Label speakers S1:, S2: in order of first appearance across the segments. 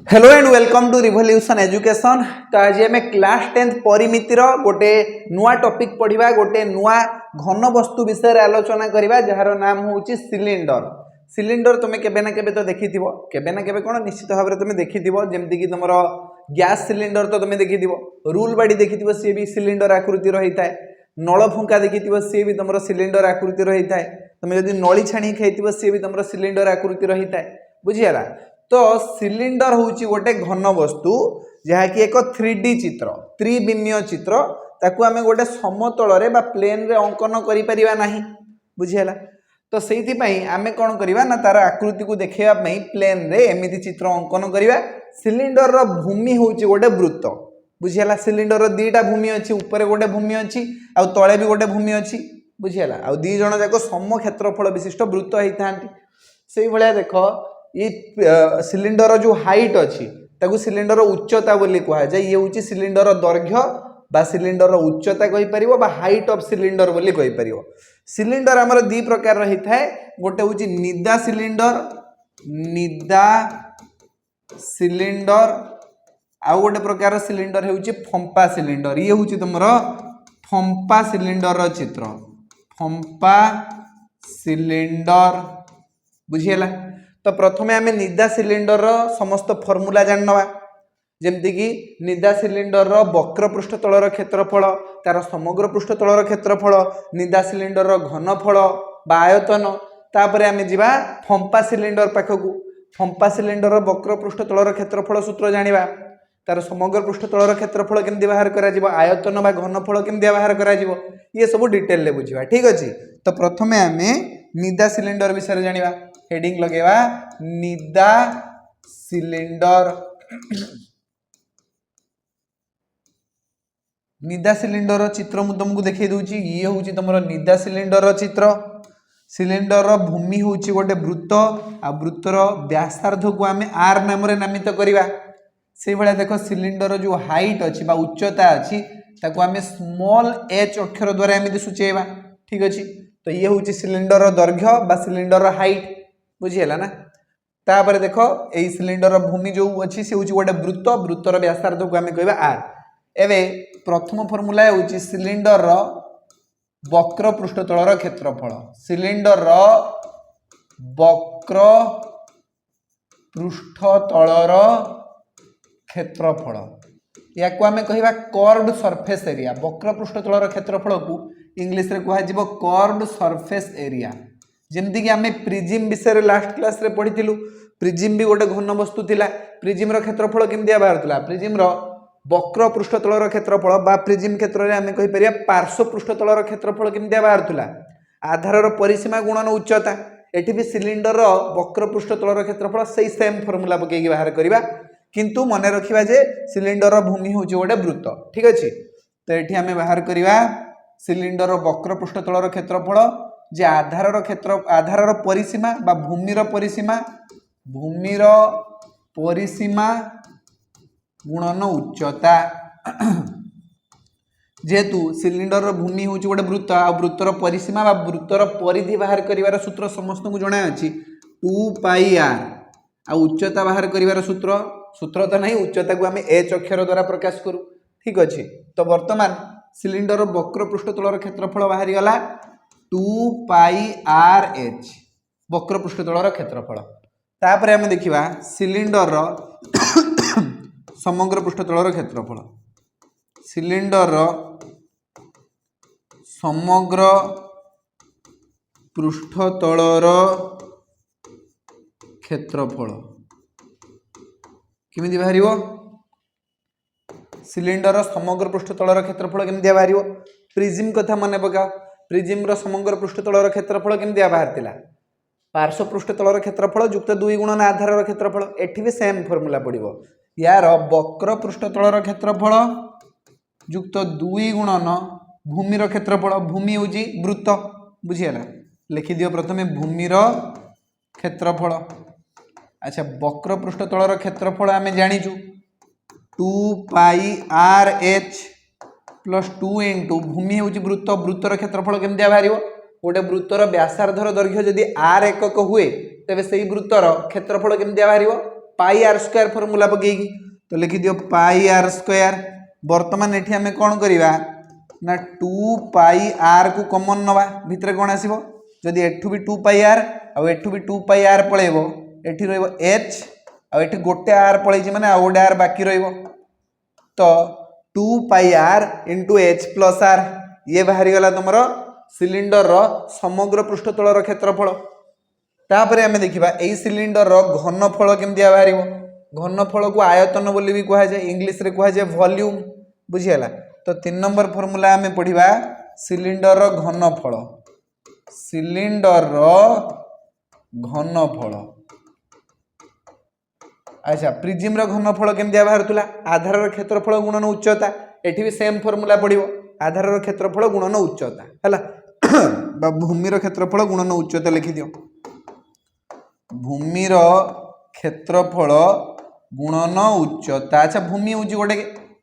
S1: Hello and welcome to revolution education. तो आज आम क्लास 10 परिमितिर गोटे नुआ टॉपिक पढ़िबा, गोटे नुआ घन वस्तु विषय रे आलोचना करिबा जार नाम होउची सिलिंडर। सिलिंडर तुम केबे ना केबे तो देखिथिबो, केबे ना केबे कोन निश्चित भाव रे तुम देखिथिबो। जेमति कि तुमरो गैस सिलिंडर तो तुम देखिथिबो, रूल बाडी देखिथिबो, सी भी सिलिंडर आकृति रहिताय। नळ फुंका देखिथिबो, सी भी तुमरो सिलिंडर आकृति रहिताय। तुम यदि नळी छाणी खाइथिबो, सी भी तुमरो सिलिंडर आकृति रहिताय। बुझियला? तो सिलिंडर होउची गोटे घन वस्तु जहाँकि एक 3D चित्र, त्रिविमीय चित्र, ताकू आमे गोटे समतल रे बा प्लेन रे अंकन करि परिबा नाही। बुझियला? तो सेहिति पई आमे कोन करिबा ना तार आकृति को देखिबा पई प्लेन रे एमिति चित्र अंकन करिबा। सिलिंडर रो भूमि होउची गोटे वृत्त। बुझियला? सिलिंडर रो दीटा भूमि अछि, ऊपर गोटे भूमि अछि आ तळे भी गोटे भूमि अछि। बुझियला? आ दी जण जाको सम क्षेत्रफल विशिष्ट वृत्त हेइथांती। सेहि भलिया देखो ये सिलिंडर जो हाइट अच्छी ताकू सिलिंडर उच्चता बोली कह जाए। ये हूँ सिलिंडर दैर्घ्य बा सिलिंडर उच्चता कहि परिबो बा हाइट ऑफ सिलिंडर बोली कहि परिबो। सिलिंडर हमर दी प्रकार रही थाए, गोटे हूँ निदा सिलिंडर, निदा सिलिंडर, आउ गोटे प्रकार सिलिंडर हूँ फंपा सिलिंडर। ये हूँ तुमर फंपा सिलिंडर चित्र, फंपा सिलिंडर। बुझीगला? तो प्रथमे आमे निदा सिलिंडर समस्त फॉर्मूला जानवा। जेमति कि निदा सिलिंडर वक्र पृष्ठतलर क्षेत्रफल, तार समग्र पृष्ठतलर क्षेत्रफल, निदा सिलिंडर घनफल बा आयतन। तापरे आमे जिबा फंपा सिलिंडर पाखकू। फंपा सिलिंडर वक्र पृष्ठतलर क्षेत्रफल सूत्र जानिबा, तार समग्र पृष्ठतलर क्षेत्रफल केमति बाहर करा जिवो, आयतन बा घनफल केमति बाहर करा जिवो, ये सब डिटेल ले बुझिबा। ठीक अछि? तो प्रथमे आमे निदा सिलिंडर विषय जानिबा। हेडिंग लगेवा निदा सिलिंडर। निदा सिलिंडर चित्र मु तुमको देखै दूची। ये हूँ तुमरो निदा सिलिंडर चित्र। सिलिंडर भूमि हूँ गोटे वृत्त, आ वृत्तर व्यासार्ध को आम आर नाम रे नामित करिबा। से भलिया देखो सिलिंडर जो हाइट अच्छी बा उच्चता अच्छी ताको आम स्मॉल एच अक्षर द्वारा एमती सूचेबा। ठीक अच्छे? तो ये हूँ सिलिंडर दैर्घ्य बा सिलिंडर हाइट। बुझीगला ना? तापर देखो यही सिलिंडर भूमि जो अच्छी से हूँ गोटे वृत्त, वृत्तर व्यासार्ध को आम कहवा आर। एवं प्रथम फॉर्मूला हूँ सिलिंडर वक्र पृष्ठतलर क्षेत्रफल। सिलिंडर वक्र पृष्ठतलर क्षेत्रफल या को आम कहवा कर्व्ड सरफेस एरिया। वक्र पृष्ठतलर क्षेत्रफल को इंग्लिश रे कह कर्व्ड सरफेस एरिया। जेमती कि आम प्रिजिम विषय लास्ट क्लास रे पढ़ी। प्रिजिम भी गोटे घन वस्तु थिला। प्रिजिम रो क्षेत्रफल केमती बाहर? प्रिजिम रो वक्र पृष्ठतलर क्षेत्रफल बा प्रिजिम क्षेत्र में आम कहीपर पार्श्व पृष्ठतलर क्षेत्रफल केमती बाहर? आधार परिसीमा गुणन उच्चता। एठी भी सिलिंडर वक्र पृष्ठतलर क्षेत्रफल से सेम फॉर्मूला पकईकी बाहर करवा, किंतु मन रखा जे सिलिंडर भूमि हूँ गोटे वृत्त। ठीक अच्छे? तो ये आम बाहर करवा सिलिंडर वक्र पृष्ठतलर क्षेत्रफल जे आधार क्षेत्र, आधार परिसीमा बा भूमिर परिसीमा, भूमिर परिसीमा गुणन उच्चता। जेहेतु सिलिंडर भूमि हूँ गोटे वृत्त, आ वृत्तर परिसीमा बा वृत्तर परिधि बाहर करिवार सूत्र समस्त को जଣା अछि 2πr। आ उच्चता बाहर करिवार सूत्र, सूत्र तो नहीं, उच्चता को आम एच अक्षर द्वारा प्रकाश करूँ। ठीक अच्छे? तो वर्तमान सिलिंडर वक्र पृष्ठतलर क्षेत्रफल बाहरी गला 2πrh, वक्र पृष्ठतलर क्षेत्रफल। तापर आम देखिबा सिलिंडर समग्र पृष्ठतलर क्षेत्रफल। सिलिंडर समग्र पृष्ठतलर क्षेत्रफल केमिति बाहरिबो? सिलिंडर समग्र पृष्ठतलर क्षेत्रफल केमिति बाहरिबो? प्रिजिम कथा मन पकाओ। प्रिजिम रो समग्र पृष्ठतलर क्षेत्रफल केमिति बाहर तिला? पार्श्व पृष्ठतलर क्षेत्रफल युक्त 2 गुणन आधार क्षेत्रफल। एठी भी सेम फॉर्मूला पड़िबो। यार वक्र पृष्ठतलर क्षेत्रफल युक्त 2 गुणन भूमिर क्षेत्रफल। भूमि हूँ वृत्त। बुझीगला? लिखिदियो प्रथमे भूमिर क्षेत्रफल। अच्छा, वक्र पृष्ठतलर क्षेत्रफल आम जाचु 2πrh प्लस 2 इंटू भूमि हूँ वृत्त, वृत्तर क्षेत्रफल केमती बाहर? गोटे वृत्तर व्यासार्धर दैर्घ्य जदि आर एकक हुए तेरे से वृत्तर क्षेत्रफल केमती बाहर? पाई आर स्क्वायर फॉर्मूला पकेगी तो लिखि दियो पाई आर स्क्वायर वर्तमान एठी हमें कौन करिवा ना 2 पाई आर को कॉमन नवा भितर कौन आसीबो जदि एठू भी 2 पाई आर आ एठू भी 2 पाई आर पळेबो एठी रहइबो h आ एठी गोटे आर पळेछि माने आ गोटे आर बाकी रहइबो तो 2 pi r into h plus r ये बाहरी गला तुमरो सिलिंडर रो समग्र पृष्ठतल रो क्षेत्रफल तापरे हमें देखिबा एई सिलिंडर रो घनफल केमदिया बाहरिबो घनफल को आयतन बोली भी कहा जाए इंग्लिश रे कहा जाए वॉल्यूम बुझियला तो 3 नंबर फॉर्मूला हमें पढ़िबा सिलिंडर रो घनफल अच्छा प्रिज्म रो घनफल केमदिया बाहरतुला आधार रो क्षेत्रफल गुणन उच्चता एठी भी सेम फॉर्मूला पड़िबो आधार रो क्षेत्रफल गुणन उच्चता हैला बा भूमि रो क्षेत्रफल गुणन उच्चता लिखि दियो भूमि रो क्षेत्रफल गुणन उच्चता अच्छा भूमि होची गोटे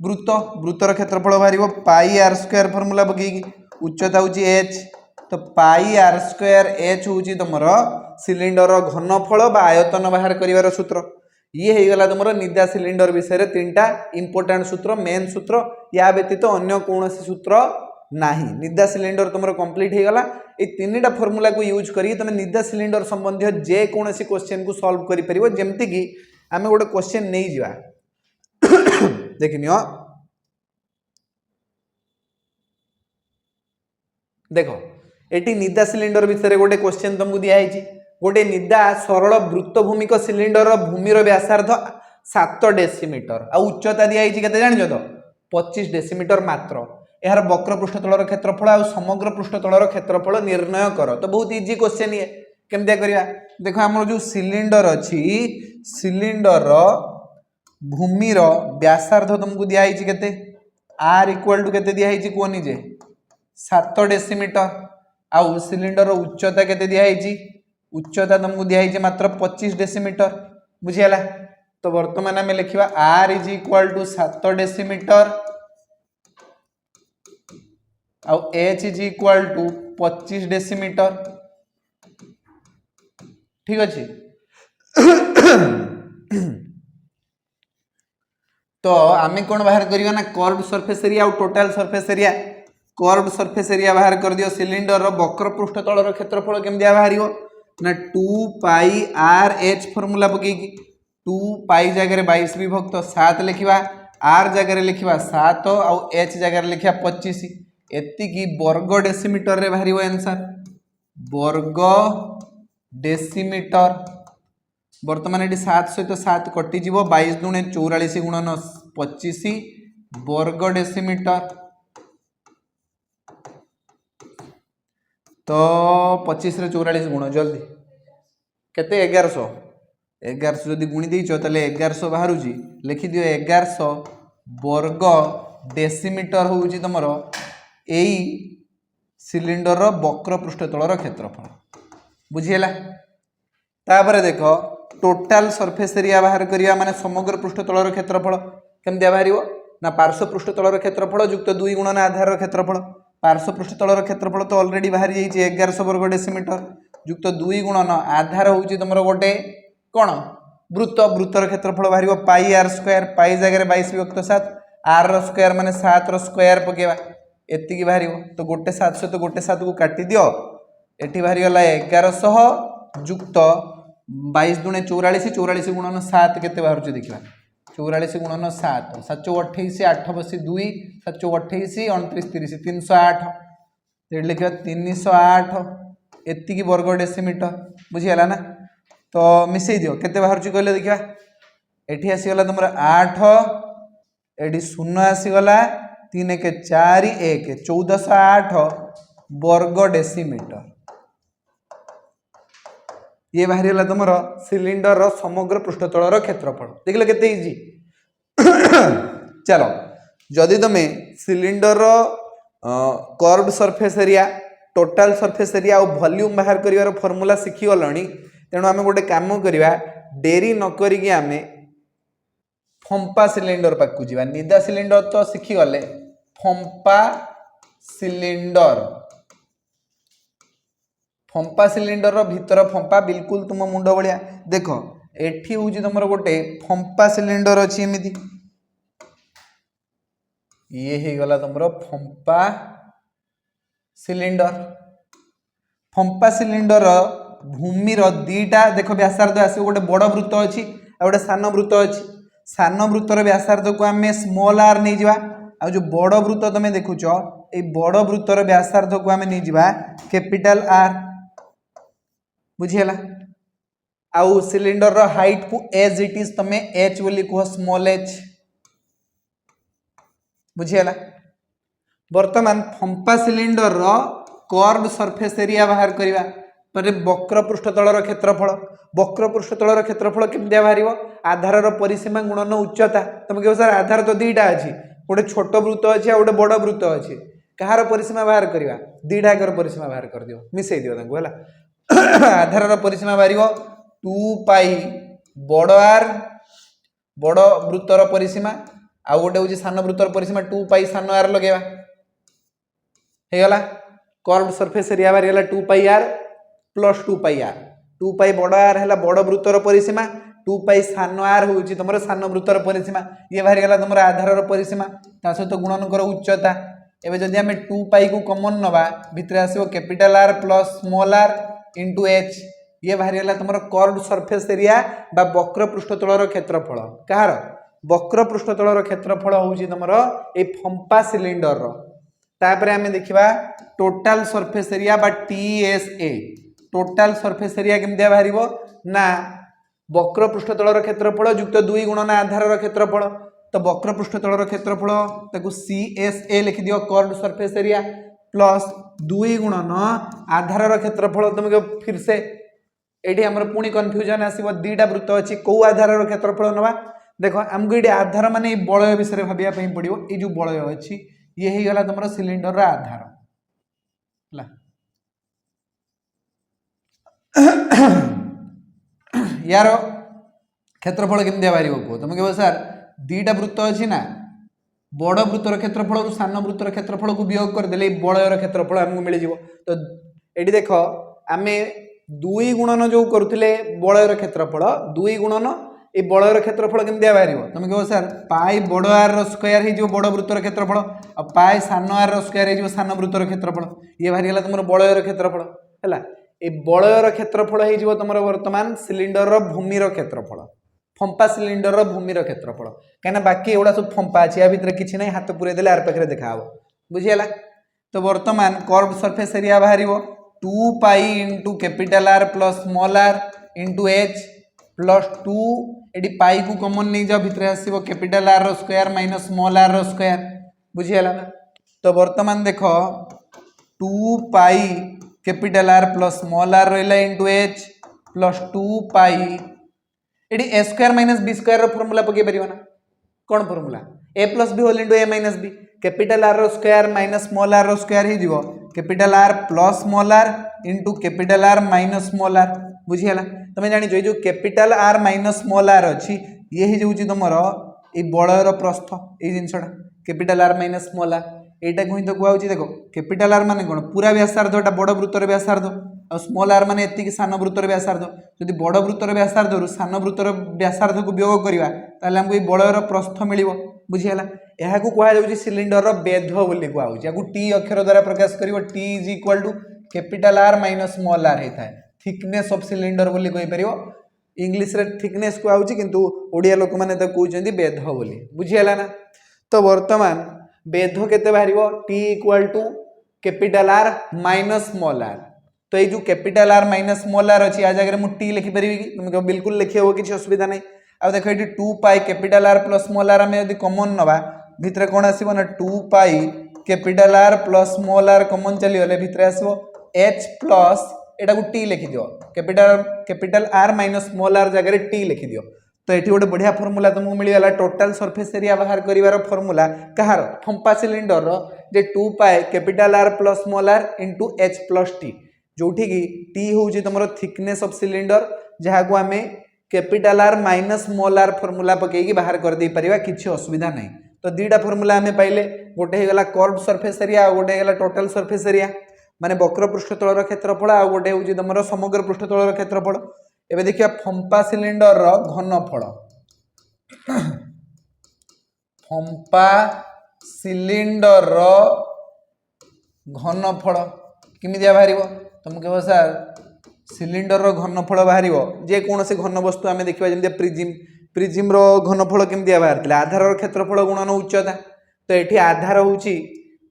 S1: वृत्त वृत्तर क्षेत्रफल बाहरिबो पाई आर स्क्वायर फॉर्मूला पकेगी उच्चता होची h तो पाई आर स्क्वायर h होची तमरो सिलिंडर रो घनफल बा आयतन बाहर करिवार सूत्र ये हे गला तमरो निदा सिलिंडर विषय रे तीनटा इंपोर्टेंट सूत्र मेन सूत्र या व्यतीत अन्य कोनोसी सूत्र नाही निदा सिलिंडर तमरो कंप्लीट हे गला ए तीनटा फार्मूला को यूज करी तमे निदा सिलिंडर संबंधी जे कोनोसी क्वेश्चन को सॉल्व करि परिबो जेमति कि आमे गोटे क्वेश्चन नहीं जिवा देखिनियो देखो एटी निदा सिलिंडर विषय गोटे क्वेश्चन तुमको दिया है गोटे निदा सरल वृत्त भूमिक सिलिंडर भूमिर व्यासार्ध 7 डेसीमीटर आ उच्चता दिया है केते जानिजो तो 25 डेसीमीटर मात्र यार वक्र पृष्ठतल क्षेत्रफल आ समग्र पृष्ठतल क्षेत्रफल निर्णय कर तो बहुत इजी क्वेश्चन ये केमतिया करिया देखो हमर जो सिलिंडर अछि सिलिंडर भूमिर व्यासार्ध तुमको दिया है केते r इक्वल टू केते दिया है कोनी जे 7 डेसीमीटर आउ सिलिंडर उच्चता केते दिया है उच्चता तुमको दिया है मात्र 25 डेसीमीटर बुझियला तो वर्तमान में लिखिबा r is equal to 7 decimetre आउ h is equal to 25 decimetre ठीक अछि तो आमे कोन बाहर करियो ना कर्व्ड सरफेस एरिया और total surface area curved surface area बाहर कर दियो सिलिंडर रो वक्र पृष्ठतल रो क्षेत्रफल केमदिया बाहरियो ना 2 पाई आर एच फार्मूला पकेगी 2 पाई जगह रे 22 विभक्त 7 लिखिबा आर जगह रे लिखिबा 7 और एच जगह रे लिखिबा 25 एति की वर्ग डेसीमीटर रे बाहरियो आंसर वर्ग डेसीमीटर वर्तमान ये 7 सहित 7 कटि जीव 22 दुणे 44 गुणन 25 वर्ग डेसीमीटर तो 25 रे 44 गुण जल्दी केते 1100 जदि गुणी देइछो तले 1100 बाहरुची लिखि दियो 1100 वर्ग डेसीमीटर होउची तमरो एई सिलिंडर रो वक्र पृष्ठतल रो क्षेत्रफल बुझियला तापर देखो टोटाल सरफेस एरिया बाहर करिया माने समग्र पृष्ठतल रो क्षेत्रफल केमदिया बाहरिवो ना पार्श्व पृष्ठतल रो क्षेत्रफल युक्त 2 गुणन आधार रो क्षेत्रफल पार्श्व पृष्ठतल रो क्षेत्रफल तो ऑलरेडी बाहरी जाइए 1100 वर्ग डेसीमीटर युक्त 2 गुणन आधार होउची तमरो गोटे कोन वृत्त वृत्तर क्षेत्रफल बाहरिवो पाई आर स्क्वायर पाई जगह 22 विभक्त 7 आर रो स्क्वायर माने 7 रो स्क्वायर पकेबा एति की बाहरिवो तो गोटे 7 से तो गोटे 7 को काटी दियो एठी बाहरी गला 1100 युक्त 22 दुणे 44 44 गुणन 7 केते बाहरुची देखिबा 44 गुणन 7 728 8 बसी 2 728 29 30 308 तेड लिखिबा 308 एति की वर्ग डेसीमीटर बुझियला ना तो मिसई दियो केते बाहरुची कहले देखिबा एठी आसी गला तुमरा 8 एठी 0 आसी गला 3 के 4 1 1408 वर्ग डेसीमीटर ये बाहरी गला तुमर सिलिंडर रो समग्र पृष्ठतल रो क्षेत्रफल देखले केते इजी चलो जदि तुमे सिलिंडर रो curved surface area total surface area और वॉल्यूम बाहर करिवार फार्मूला सिखि गलणी तेणु आमे गोटे काम करिवा डेरी न करिकि आमे फंपा सिलिंडर पाकु जीवा निदा सिलिंडर तो सिखि गले फंपा सिलिंडर रो भीतर फंपा बिल्कुल तुम मुंड भलिया देखो एठी हूँ तुम गोटे फंपा सिलिंडर अच्छी एमती ये हो गला तुम फंपा सिलिंडर फंपा सिलिंडर भूमि दीटा देख व्यासार्ध आस गोटे बड़ वृत्त अच्छी आ गोटे सान वृत्त अच्छी सान वृत्तर व्यासार्ध को आम स्मॉल आर नहीं जा आ जो बड़ वृत्त तुम देखुच ये बड़ वृत्तर व्यासार्ध को आम नहीं जा कैपिटल आर बुझीगला आउ सिलिंडर हाइट को एज इट इज तुम एच बोली कह स्मॉल एच बुझीगला वर्तमान फंपा सिलिंडर कर्व सरफेस एरिया बाहर करवा पर वक्र पृष्ठतलर क्षेत्रफल वक्र पृष्ठतलर क्षेत्रफल केमती बाहर आधार परिसीमा गुणन उच्चता तुम कह सर आधार तो दीटा अच्छी गोटे छोट वृत्त अच्छी आ गोटे बड़ वृत्त अच्छी कहार परिसीमा बाहर करवा दीटाकर परिसीमा बाहर कर दियो मिसई दियो है आधार परिसीमा बाहर 2 पाई बड़ आर बड़ वृत्तर परिसीमा आ गोटे हूँ सान वृत्तर परिसीमा 2 पाई सान आर लगेगा हो कर्व सरफेस एरिया बाहर गला 2 pi are plus 2 pi are 2 पाई बड़ आर है बड़ वृत्तर परिसीमा 2 पाई सान आर हूँ तुम सान वृत्तर परिसीमा ये बाहर गला तुम आधार परिसीमा ता सहित गुणन कर उच्चता एवं जदि आम 2 पाई को कमन नवा भितर आसो capital are plus small r into h ये बाहर गला तुम कर्व सरफेस एरिया बा वक्र पृष्ठतलर क्षेत्रफल कहार वक्र पृष्ठतलर क्षेत्रफल हूँ तुम ये फंपा सिलिंडर तापर आम देखा टोटाल सरफेस एरिया बा TSA टोटाल सरफेस एरिया केमती बाहर ना वक्र पृष्ठतलर क्षेत्रफल युक्त 2 गुणन आधार क्षेत्रफल तो वक्र पृष्ठतलर क्षेत्रफल ताकू CSA लिखि दियो कर्व सरफेस एरिया प्लस 2 गुणन आधार क्षेत्रफल तुम फिर से ये आमर पुणी कन्फ्यूजन आसो दीटा वृत्त अच्छी कौ आधार क्षेत्रफल नवा देख आमको ये आधार मान बलय विषय भावाई पड़ो ये जो बलय अच्छी ये ही गला तुम सिलिंडर आधार यार क्षेत्रफल केमती बाहर कह तुम कह सर दीटा वृत्त अच्छी ना बड़ वृत्तर क्षेत्रफल को सान वृत्तर क्षेत्रफल को वियोग करदे बलयर क्षेत्रफल आमको मिल तो ये देख आम 2 गुणन जो करुले बलयर क्षेत्रफल 2 गुणन ये बलयर क्षेत्रफल केमती बाहर तुम कह सर पाई बड़ आर स्क्वायर हो बड़ वृत्तर क्षेत्रफल और पाई सान आर स्क्वायर हो सान वृत्तर क्षेत्रफल ये बाहर गला तुम बलयर क्षेत्रफल है ये बलयर क्षेत्रफल हो तुम वर्तमान सिलिंडर भूमिर क्षेत्रफल फंपा सिलिंडर भूमिर क्षेत्रफल कहीं बाकी एगुड़ा सब फंपा अच्छी या भितर किसी ना हाथ पूरे देले आर पाखे देखा बुझीगला तो वर्तमान कर्व सरफेस एरिया बाहर 2 pi into capital are plus small r into h plus 2 ये पाई को कमन नहीं जाओ भितर आसो capital are square minus small r square बुझीगला ना तो वर्तमान देख 2 pi capital are plus small r रहा इंटू एच प्लस 2 पाई ये a square minus b square formula पकई पार ना कौन formula a plus b whole into a minus b capital are square minus small r square हो capital are plus small r into capital are minus small r बुझीगला तुम जान जो capital are minus small r अच्छी ये ही जाऊँ तुम ये बलयर प्रस्थ ये जिनसा capital are minus small r यहाँ को ही तो कहूँ देख कैपिटल आर माने कौन पूरा व्यासार्ध एटा बड़ वृत्तर व्यासार्ध और स्मॉल आर माने एति सान वृत्तर व्यासार्ध जदि बड़ वृत्तर व्यासार्ध सान वृत्तर व्यासार्ध को वियोग करवा ताले हमको ये बलयर प्रस्थ मिल बुझीगला यहाँ को कहुँ सिलिंडर बेध बोली कहूँ टी अक्षर द्वारा प्रकाश कर t is equal to capital are minus small r होता है थिकनेस ऑफ सिलिंडर बोली कहीपर इंग्लीश रे थिकनेस कहूँ किंतु ओडिया लोक मैंने तो कहते बेध बोली बुझीगला ना तो वर्तमान बेध केते बाहर t equal to capital are minus small r तो ये जो capital are minus small r अच्छी आ जगह मुझे टी लिखिपर कि तुम बिल्कुल लिखी हे किसी असुविधा नहीं आ देख ये 2 pi capital are plus small r आम यदि कमन नवा भितर कौन आसो ना 2 pi capital are plus small r common चलीगले भितर आसो एच प्लस एटा को टी लिखि दियो capital are minus small r जगह टी लिखि दियो तो ये गोटे बढ़िया फर्मूला तुमको मिलगला टोटाल सरफेस एरिया बाहर कर फर्मूला कहार फंपा सिलिंडर जे 2 pi capital are plus small r into h plus t जोठी की टी हूँ तुम थिकनेस ऑफ सिलिंडर जहाँ को आम capital are minus small r formula पकईकि बाहर कर दे परिबा किसी असुविधा नहीं तो दीटा फर्मूला आम पाइले गोटे होगा कर्व सरफेस एरिया और गोटे होगा टोटाल सरफेस एरिया माने वक्र पृष्ठतलर क्षेत्रफल आ गोटे हूँ तुम समग्र पृष्ठतलर क्षेत्रफल एबे देखिए फंपा सिलिंडर रो घनफल फंपा सिलिंडर रो घनफल केमितिया बाहर तुम कह सर सिलिंडर रो घनफल बाहर जे कौन से घन वस्तु आम देखा जमी प्रिजिम प्रिजिम रो घनफल केमितिया बाहर आधार क्षेत्रफल गुणन उच्चता तो ये आधार हूँ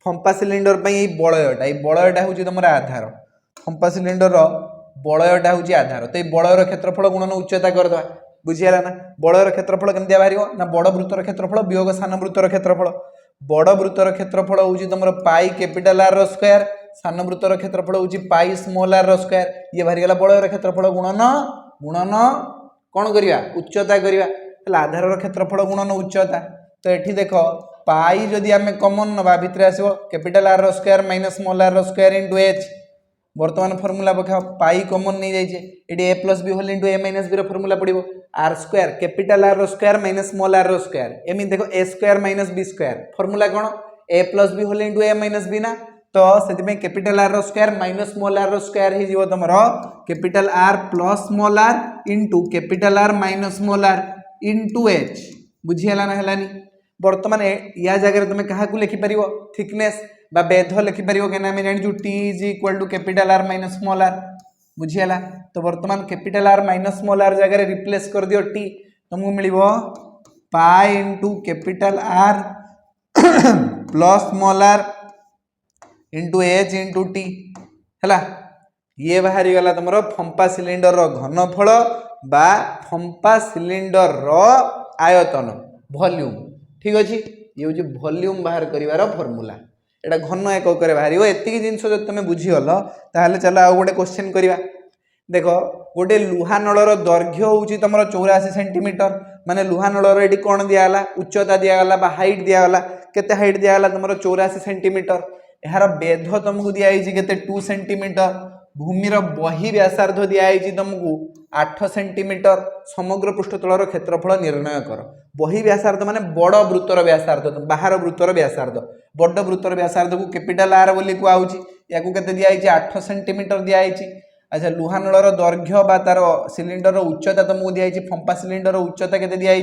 S1: फंपा सिलिंडर बलयटा ये बलयटा हूँ तुम आधार फंपा सिलिंडर बलयटा हूँ आधार तो ये बलयर क्षेत्रफल गुणन उच्चता करदे बुझीगला ना बलयर क्षेत्रफल केमितिया बाहर ना बड़ वृत्तर क्षेत्रफल वियोग सान वृत्तर क्षेत्रफल बड़ वृत्तर क्षेत्रफल हूँ तुम पाई कैपिटल आर रो स्क्वायर सान वृत्तर क्षेत्रफल हूँ पाई स्मॉल आर रो स्क्वायर ये बाहरी गला बलयर क्षेत्रफल गुणन गुणन कौन करवा उच्चता करवा आधार क्षेत्रफल गुणन उच्चता तो ये देख पाई जदि आम कमन नवा भितर आसो कैपिटल आर रो स्क्वायर माइनस स्मॉल आर रो स्क्वायर इंटू एच बर्तमान फर्मूला पकाओ पाई कमन नहीं जाइए ये a plus b whole into a minus b formula पड़ो आर स्क्वायर कैपिटल आर रो स्क्वायर माइनस स्मॉल आर रो स्क्वायर एमती देखो a square minus b square formula कौन a plus b whole into a minus b ना तो से capital are रो स्क्वायर माइनस स्मॉल आर रो स्क्वायर हो तुम capital are plus small r into capital are minus small r into h बुझीगला ना है बर्तमान या जगह तुम क्या लिखिपर थिकनेस बेध लिखिपर कहीं जानी t is equal to capital are minus small r बुझीगला तो बर्तमान capital are minus small r जगह रिप्लेस कर दियो टी तुमको मिल pi into capital are plus small r into h into t है ये बाहरी गला तुम फंपा सिलिंडर घनफल बा फंपा सिलिंडर आयतन वॉल्यूम ठीक अच्छे ये हूँ वॉल्यूम बाहर कर फर्मूला एटा घन एकक बाहर एतिक जिनस जो तुम बुझीगल ताहले चलो आउ गोटे क्वेश्चन करवा देख गोटे लुहा नलर दैर्घ्य हूँ तुम 84 सेंटीमीटर माने लुहा नलर ये कौन दिगला उच्चता दिगला हाइट दिगला केते हाइट दिगला तुम 84 सेंटीमीटर यार बेध तुमको दिखाई के 2 सेंटीमीटर भूमिर बही व्यासार्ध दिखाई तुमको 8 सेंटीमीटर समग्र पृष्ठतलर क्षेत्रफल निर्णय कर बही व्यासार्ध माने बड़ वृत्तर व्यासार्ध बाहर वृत्तर व्यासार्ध बड़ वृत्तर व्यासार्ध को कैपिटल आर बोली कहूँ या दिखाई 8 सेंटीमीटर दिखाई अच्छा लुहा नलर दैर्घ्य बा तार सिलिंडर उच्चता तुमको दिखाई फंपा सिलिंडर उच्चता के दिखाई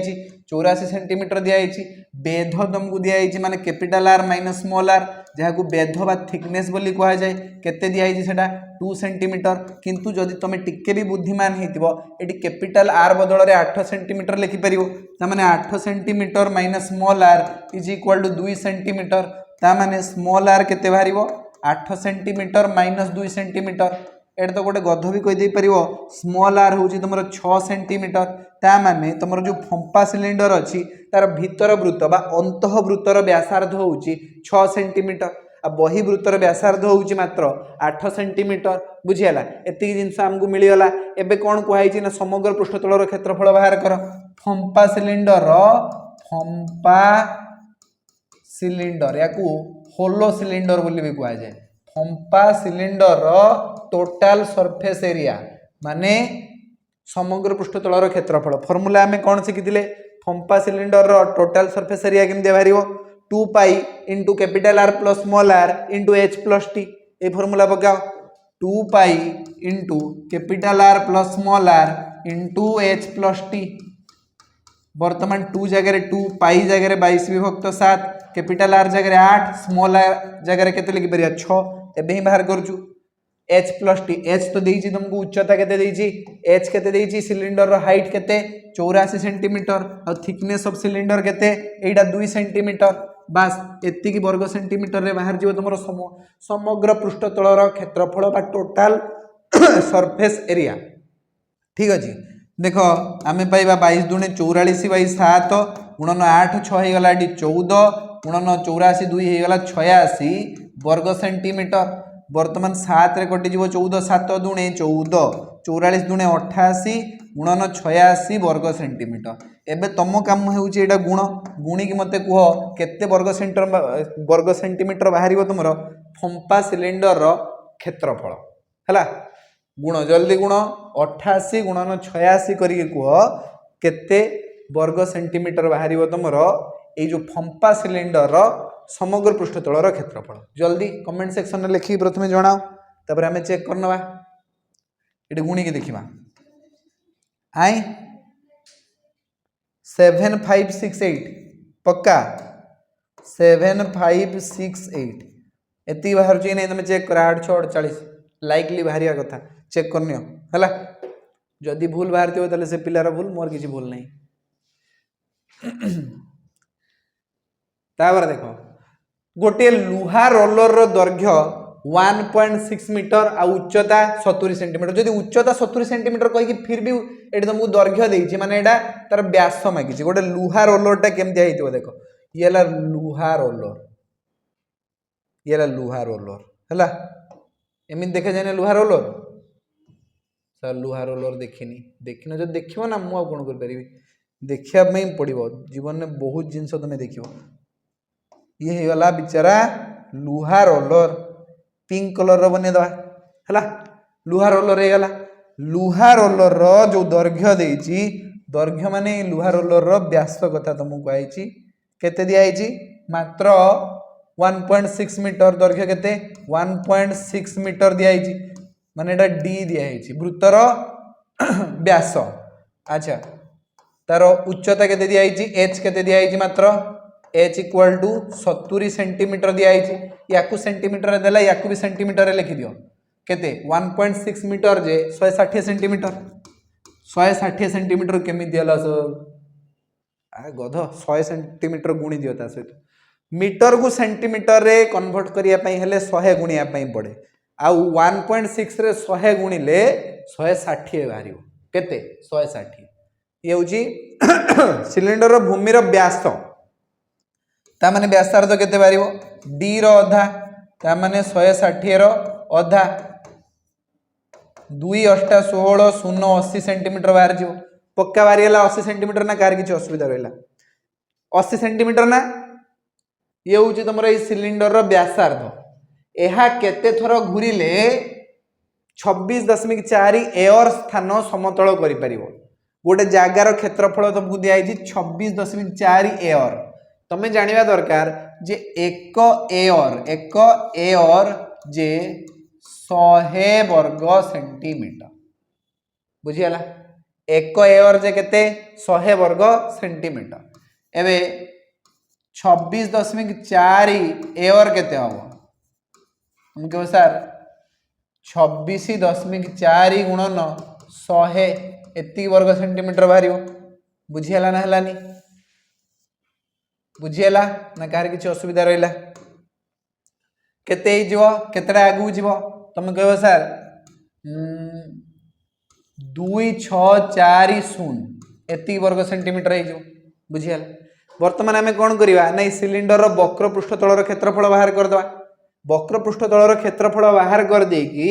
S1: 84 सेंटीमीटर दिखाई बेध तुमको दिखाई माने capital are minus small r जहाँ को बेध बा थिकनेस बोली कह जाए केते दिखाई सेटा 2 सेंटीमीटर किंतु जदि तुम टिके भी बुद्धिमान होइतिबो एटी कैपिटल आर बदल में 8 सेंटीमीटर लिखिपर ताने 8 centimetre minus small r is equal to 2 centimetre ताने स्मॉल आर केते बाहर 8 सेंटीमीटर माइनस 2 सेंटीमीटर एट तो गोटे गध भी कहीदे पार स्मॉल आर हूँ तुम 6 सेंटीमीटर ताने तुम जो फंपा सिलिंडर अच्छी तार भीतर वृत्त बा अंत वृत्तर व्यासार्ध हूँ 6 सेंटीमीटर आ बही वृत्तर व्यासार्ध हूँ मात्र 8 सेंटीमीटर बुझीगला एतिक जिनस आमको मिलगला एबे कौन कहुई ना समग्र पृष्ठतलर क्षेत्रफल बाहर कर फंपा सिलिंडर या होलो सिलिंडर बोली भी कह जाए फंपा सिलिंडर टोटाल सरफेस एरिया माने समग्र पृष्ठतलर क्षेत्रफल फर्मूला आम कौन शिखी फंपा सिलिंडर टोटाल सरफेस एरिया केमती बाहर 2 pi into capital are plus small r into h plus t ये फर्मूला पकाओ 2 pi into capital are plus small r into h plus t बर्तमान 2 जगह 2 पाई जगह 22 विभक्त 7 कैपिटल आर जगह 8 स्मॉल आर जगह के लिखिपर 6 एबे ही बाहर करूँ एच प्लस टी एच तो देइछि तुमको उच्चता केते देइछि एच केते देइछि सिलिंडर हाइट केते 84 सेंटीमीटर और थिकनेस ऑफ सिलिंडर केते एटा 2 सेंटीमीटर बास एतिकी वर्ग सेंटीमीटर रे बाहर जीव तुम समग्र पृष्ठतलर क्षेत्रफल बा टोटाल सरफेस एरिया ठीक अच्छे देख आम पाइबा 22 दूने 44 बाई 7 गुणन 8 6 होगा 14 गुणन 84 2 होगा 86 वर्ग सेंटीमीटर बर्तमान 7 रे कटिज 14 7 दूने 14 44 दूने 88 गुणन 86 वर्ग सेंटीमीटर एबे तुम काम होगा गुण गुणिकी मत कह केते वर्ग सेंटीमीटर बाहर तुम फंपा सिलिंडर क्षेत्रफल है गुण जल्दी गुण 88 गुणन 86 करके कह केते वर्ग सेंटीमीटर बाहर तुम ये जो फंपा सिलिंडर समग्र पृष्ठतलर क्षेत्रफल जल्दी कमेंट सेक्शन में लिखिक प्रथम जनाओ तापर आम चेक करना ये गुणिकी देखा आई 7568 पक्का 7568 एति बाहर नहीं तुम चेक कर 8 6 48 लाइकली बाहर कथा चेक करनी है जदि भूल बाहर थो से पिलार भूल मोर किसी भूल नहीं तापर देख गोटे लुहा रोलर दैर्घ्य 1.6 मीटर आ उच्चता 70 सेंटीमीटर जदि उच्चता 70 सेंटीमीटर कहीं फिर भी ये तुमको दैर्घ्य देती माने एटा तार व्यास मागिଛି गोटे लुहा रोलरटा केमती होइतो देख ये लुहा रोलर ये लुहा रोलर है एमती देखा जाए लुहा रोलर सर लुहा रोलर देखनी देखन जो देख ना मुझे कौन करी देखापी पड़ो जीवन में बहुत जिनस तुम देख ये गला बिचारा लुहा रोलर पिंक कलर बनईदे है लुहा रोलर होगा लुहा रोलर जो दैर्घ्य देती दैर्घ्य माने लुहा रोलर व्यास कथा तुमको कही केते दिखाई मात्र 1.6 मीटर दैर्घ्य केते 1.6 मीटर दिखाई माने एटा डी दिखाई वृत्तर व्यास अच्छा तार उच्चता केते दिखाई एच केते दिखाई मात्र एच इक्वल टू 70 सेंटीमीटर दिखाई या सेंटीमीटर देला या भी सेंटीमीटर लिखि दियो केते 1.6 मीटर जे 160 सेंटीमीटर 160 सेंटीमीटर केमी दिला सब गध 100 सेंटीमीटर गुणी दियो ता सहित मीटर को सेंटीमीटर रे कन्वर्ट करिया पई हेले 100 गुणिया पई पड़े आ 1.6 रे 100 गुणिले 160 बाहरियो केते 160 ये होची सिलिंडर भूमि रो व्यास ता माने व्यासार्ध केते बारिवो डी रो अधा ता माने 160 रो अधा 2 8 16 0 80 सेंटीमीटर बाहर जीवो पक्का बारी हला 80 सेंटीमीटर ना कार किछि असुविधा रहला 80 सेंटीमीटर ना ये होची तमरो ए सिलिंडर रो व्यासार्ध एहा केते थरो घुरिले 26.4 एयर स्थान समतल करि परिवो गोटे जागार क्षेत्रफल तुमको दिखाई 26.4 एयर तमें जानिबा दरकार जे एक एयर जे 100 वर्ग सेंटीमीटर बुझीगला एक एयर जे केते 100 वर्ग सेंटीमीटर एबे 26.4 एयर केते हबो हम कहो सर 26.4 गुणन 100 एति वर्ग सेंटीमीटर बाहर बुझीगला ना हलानी बुझीगला ना कार किसी असुविधा रहा केते केतेटा आगू जीव तुम कह सर 2640 एति वर्ग सेंटीमीटर हो बुझीगला बर्तमान आम कौन करवा ना सिलिंडर वक्र पृष्ठतल क्षेत्रफल बाहर करदे वक्र पृष्ठतल क्षेत्रफल बाहर कर देकी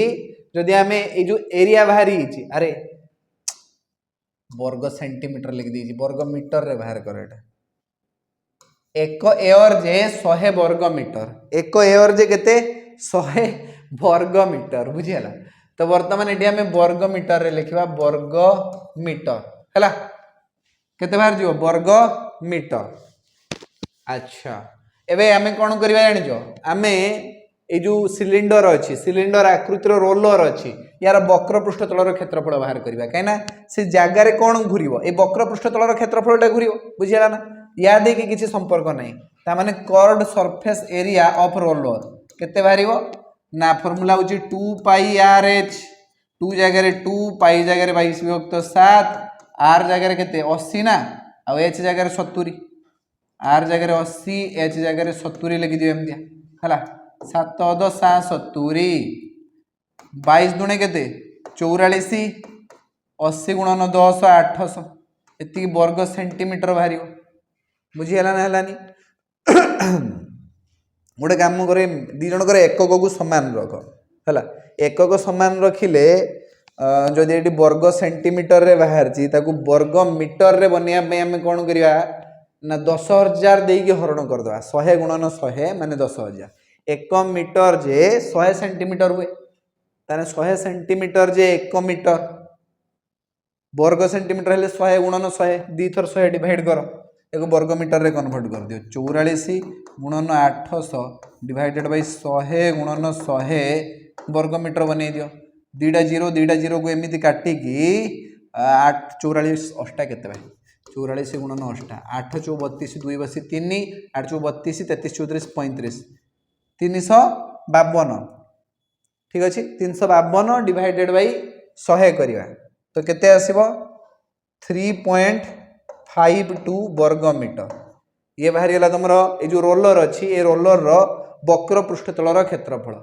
S1: जदि आम ये जो एरिया बाहरी अरे वर्ग सेंटीमीटर लिख दी वर्ग मीटर रे बाहर कर एक एयर जे 100 वर्ग मीटर एक एयर जे केते 100 वर्ग मीटर बुझीगला तो वर्तमान ये आम वर्ग मीटर रे लिखा वर्ग मीटर है केते बाहर जीव वर्ग मीटर अच्छा एबे आम कौन करवा जानिछ आम ये जो सिलिंडर अच्छी सिलिंडर आकृतिर रोलर अच्छी यार वक्र पृष्ठतल क्षेत्रफल बाहर करवा कहीं से जगार कौन घूर ये वक्र पृष्ठतल क्षेत्रफलटा घूर बुझीगला ना या देखिए किसी संपर्क नहीं तामाने curved surface area of roller केते बाहर ना फॉर्मूला हूँ 2 पाई आर एच 2 जगह 2 पाई जगह 22/7 आर जगह केते 80 ना आ एच जगह 70 आर जगह 80 एच जगह 70 लिखि दियो एमतिया हला 7 10 70 22 दुणे केते 44 80 गुणन 10 800 एति वर्ग सेंटीमीटर बाहर बुझीगला ना हलानी गोटे काम करे दी जनकर एकक को समान रख है एकक समान रखिले जदि ये वर्ग सेंटीमीटर रे बाहर वर्ग मीटर रे बनवाई आम कौन करवा ना 10,000 देकी हरण करदे 100 गुणन 100 माने 10,000 एक मीटर जे 100 सेंटीमीटर हुए ताने 100 सेंटीमीटर जे 1 मीटर वर्ग सेंटीमीटर हेले 100 गुणन 100 दी थर 100 डिवाइड कर एक वर्ग मीटर रे कन्वर्ट कर दियो 44 गुणन 800 डिवाइडेड बाय 100 गुणन 100 वर्ग मीटर बनै दियो दीटा जीरो को एमती काटिकी 8 44 अष्टा केते भाई 44 गुणन अष्टा 8 चौ 32 2 बसी 3 8 चौ 32 33 34 35 352 ठीक अच्छे 352 डिवाइडेड बाई 100 करवा तो केते आसीबो 3.52 वर्ग मीटर ये बाहरी गला तुम ये जो रोलर अच्छी ये रोलर वक्र पृष्ठतलर क्षेत्रफल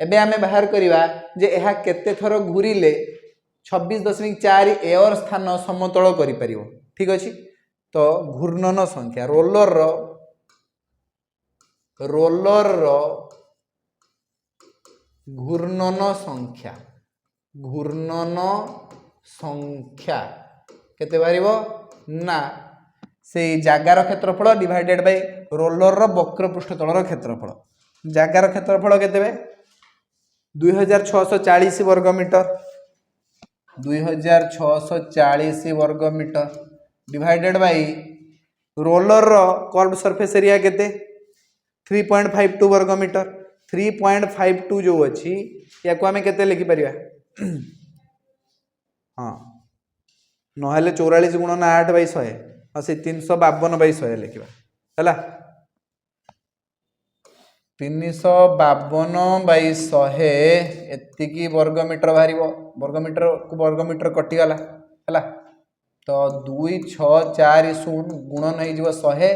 S1: एबे आमे बाहर करिवा जे एहा केते थर घूरिले 26.4 एयर स्थान समतल करि परिवो ठीक अछि तो घूर्णन संख्या रोलर घूर्णन संख्या केते बारिबो ना से जगार क्षेत्रफल डिवाइडेड बाय रोलर वक्र पृष्ठतलर क्षेत्रफल जगार क्षेत्रफल केते 2640 वर्ग मीटर 2640 वर्ग मीटर divided by roller curved surface area केते 3.52 वर्ग मीटर 3.52 जो अच्छी या को आमे केते लिखि परिबा हाँ नहले 44 गुणन 8 बाई 100 हाँ से 352 बाई 100 लिखा है 352 बाई 100 एतिकी वर्गमीटर बाहर वर्गमीटर कटिगला है तो 2640 गुणन हो 100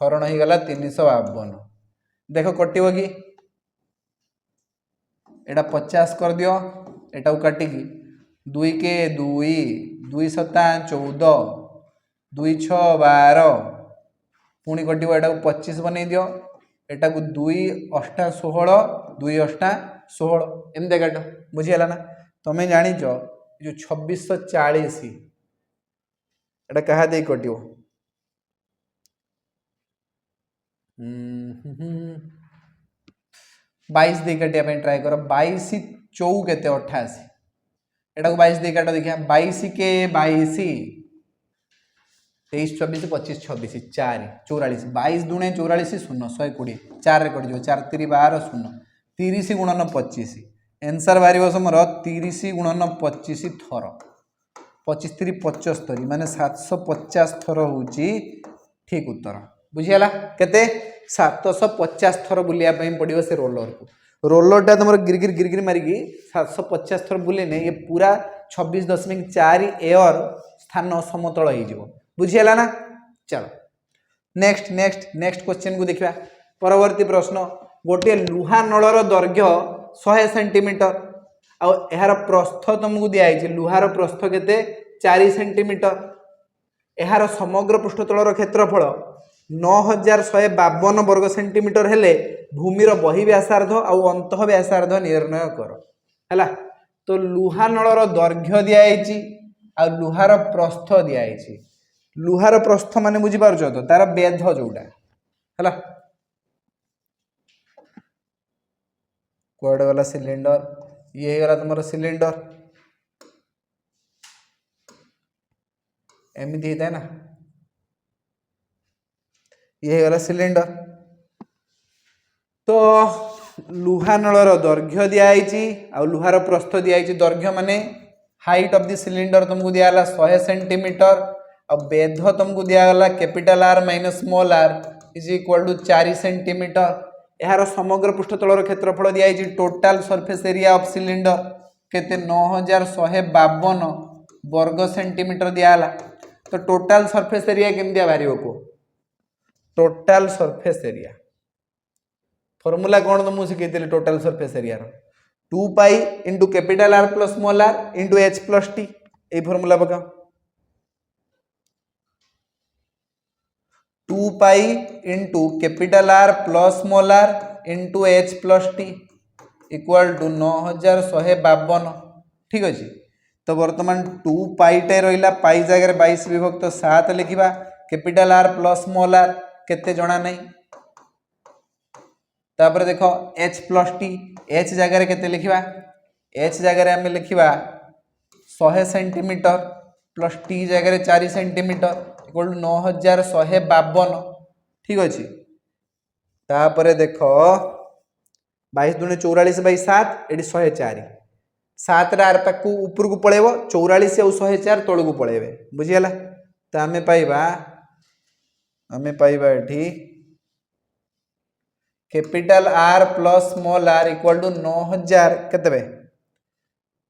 S1: हरण हो गला 352 देख कटिब कि एटा 50 कर दियो एटा काटिकी 2 के 2 2 7 14 2 6 12 पुणी कटिब एटा 25 बन दियो एटा को 2 8 16 2 8 16 एमती काट बुझीगला ना तुम्हें जाच जो 2640 एटा क्या दे कटिब 22 दे काटिया ट्राए कर 22 चौ केते 88 एटा को 22 दे काट देखिया 22 के 22 23 24 25 26 4 44 22 दुणे 44 शून्य 120 4 रे कट जो 4 3 12 शून्य 30 गुणन 25 आंसर बाहर समर 30 गुणन 25 थर 25 3 75 माने 750 थर हूँ ठीक उत्तर बुझीगला केते 750 थर बुलिया पड़ो से रोलर को रोलरटा तुम गिरगिर गिरगिर मारिकी 750 थर बुलेने ये पूरा 26.4 एयर स्थान समतल हो बुझीगला ना चलो नेक्स्ट नेक्स्ट नेक्स्ट क्वेश्चन को देखा परवर्ती प्रश्न गोटे लुहा नलर दैर्घ्य 100 सेंटीमीटर आर प्रस्थ तुमको दिखाई लुहार प्रस्थ केते 4 सेंटीमीटर यार समग्र पृष्ठतलर क्षेत्रफल 9152 वर्ग सेंटीमीटर हेले भूमिर बहि व्यासार्ध आउ अंत व्यासार्ध निर्णय कर है तो लुहा नलर दैर्घ्य दिखाई आ लुहार प्रस्थ दिखाई लुहार प्रस्थ माने बुझी पारछ तो तार बेध जोटा है कुआडे वाला सिलिंडर ये गला तुम सिलिंडर एमती होता है ना ये गला सिलिंडर तो लुहा नलर दैर्घ्य दिखाई आ लुहार प्रस्थ दिखाई दैर्घ्य माने हाइट ऑफ द सिलिंडर तुमको दिगला 100 सेंटीमीटर और बेध तुमको दिगला capital are minus small r is equal to 4 centimetre यार समग्र पृष्ठतलर क्षेत्रफल दिखाई total surface area of cylinder केते 9152 वर्ग सेंटीमीटर दिगला तो टोटाल सरफेस एरिया केमतिया बाहर को टोटाल सरफेस एरिया फॉर्मूला कौन तुमको शिखी total surface area 2 pi into capital are plus small r into h plus t ये फॉर्मूला पकाओ 2 pi into capital are plus small r into h plus t equal to 9152 ठीक अच्छे तो बर्तमान 2 पाई टे रहा पाई जगह 22 विभक्त 7 लिखा capital are plus small r केते जना नहीं तापर देखो एच प्लस टी एच जगह केते लिखा एच जगह आम लिखा 100 सेंटीमीटर प्लस टी जगह 4 सेंटीमीटर इक्वल टू 9152 ठीक अच्छे तापर देख 22 दूने 44 बाई 7 ये 104 7 रे आर पाक ऊपर को पळेबो 44 और 104 तळ को पळेबे बुझियला तो आमे पाइबा एठी capital are plus small r equal to 9000 केतबे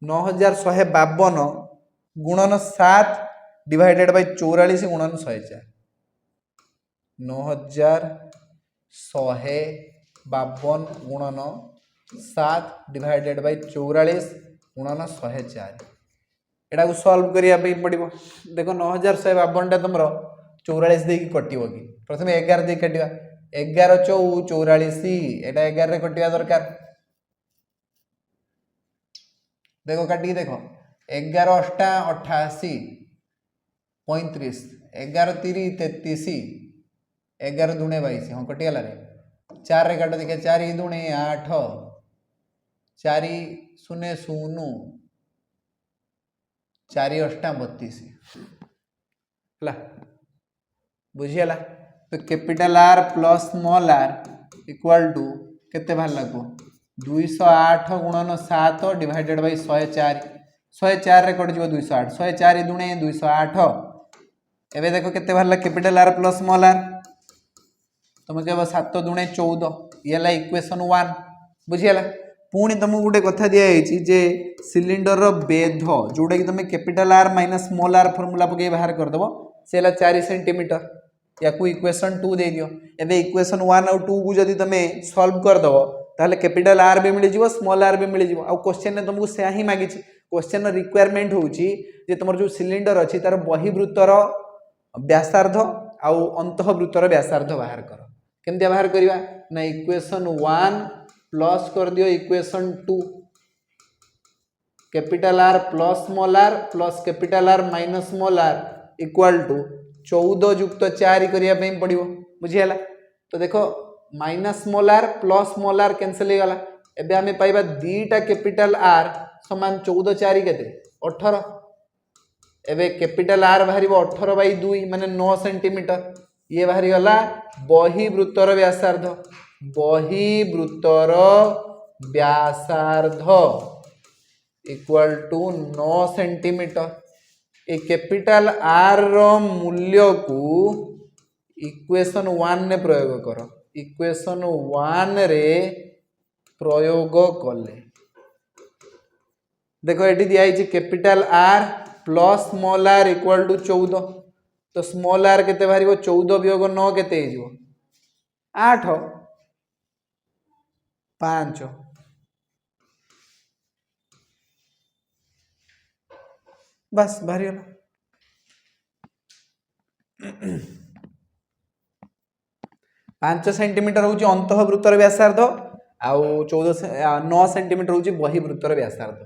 S1: 9152 गुणन 7 डिवाइडेड बाय 44 गुणन 104 9152 गुणन 7 डिवाइडेड बाय 44 गुणन 104 एटा को सॉल्व करिया पे पड़िबो देखो 9152 टा तुमरो 44 दे की कटिबो कि प्रथमे 11 दे कटिबा 11 चौ 44 एटा 11 रे कटिबा दरकार देखो काटी देखो 11 अष्टा 88 35 11 3 33 11 दुणे 22 हाँ कटिगला रे 4 रे काट देखे 4 दुणे 8 4 शून्य 0 4 अष्टा 32 हला बुझियला तो capital are plus small r equal to केते बाहर लागो 208 गुणन 7 डिवाइडेड बाय 104 104 रे कट जीवो 208 104 दुणे 208 एबे देखो केते बाहर ला capital are plus small r तुम कहब 7 दुणे 14 ये ला इक्वेशन 1 बुझियला पुणी तुमको गोटे कथा दिखाई जे सिलिंडर रो बेध जोटा कि तुम capital are minus small r formula पके बाहर कर दबो सेला 4 सेंटीमीटर या को इक्वेशन 2 दे दियो एबे इक्वेशन 1 और 2 को जदी तुमे सॉल्व कर दबो ताले कैपिटल आर भी मिल जिवो स्मॉल आर भी मिल जिवो आ क्वेश्चन ने तुमको से ही मागी छि क्वेश्चन रिक्वायरमेंट होउछि जे तुमर जो सिलिंडर अछि तार बहिवृत्तर व्यासार्ध आ अंतःवृत्तर व्यासार्ध बाहर कर केमते बाहर करिवा ना इक्वेशन 1 प्लस कर दियो equation 2 capital are plus small r plus capital are minus small r equal to 14 युक्त 4 करिया पे पड़िबो बुझियला तो देखो minus small r plus small r cancel हो गला एबे हमें पाइबा दीटा कैपिटल आर समान 14 4 केते 18 एबे कैपिटल आर बाहरिबो 18 बाई 2 माने 9 सेंटीमीटर ये बाहरी गला बहिवृत्तर व्यासार्ध इक्वल टू 9 सेंटीमीटर ए कैपिटल आर रो मूल्य को इक्वेशन 1 ने प्रयोग करो इक्वेशन 1 रे प्रयोग कले देखो एटी दिया capital are plus small r equal to 14 तो स्मॉल आर केते बाहरिबो 14 वियोग 9 केते हिजो 8 5 बस बाहरी गला 5 सेंटीमीटर होची अंतःवृत्तर व्यासार्ध आउ 9 सेंटीमीटर होची बहिवृत्तर व्यासार्ध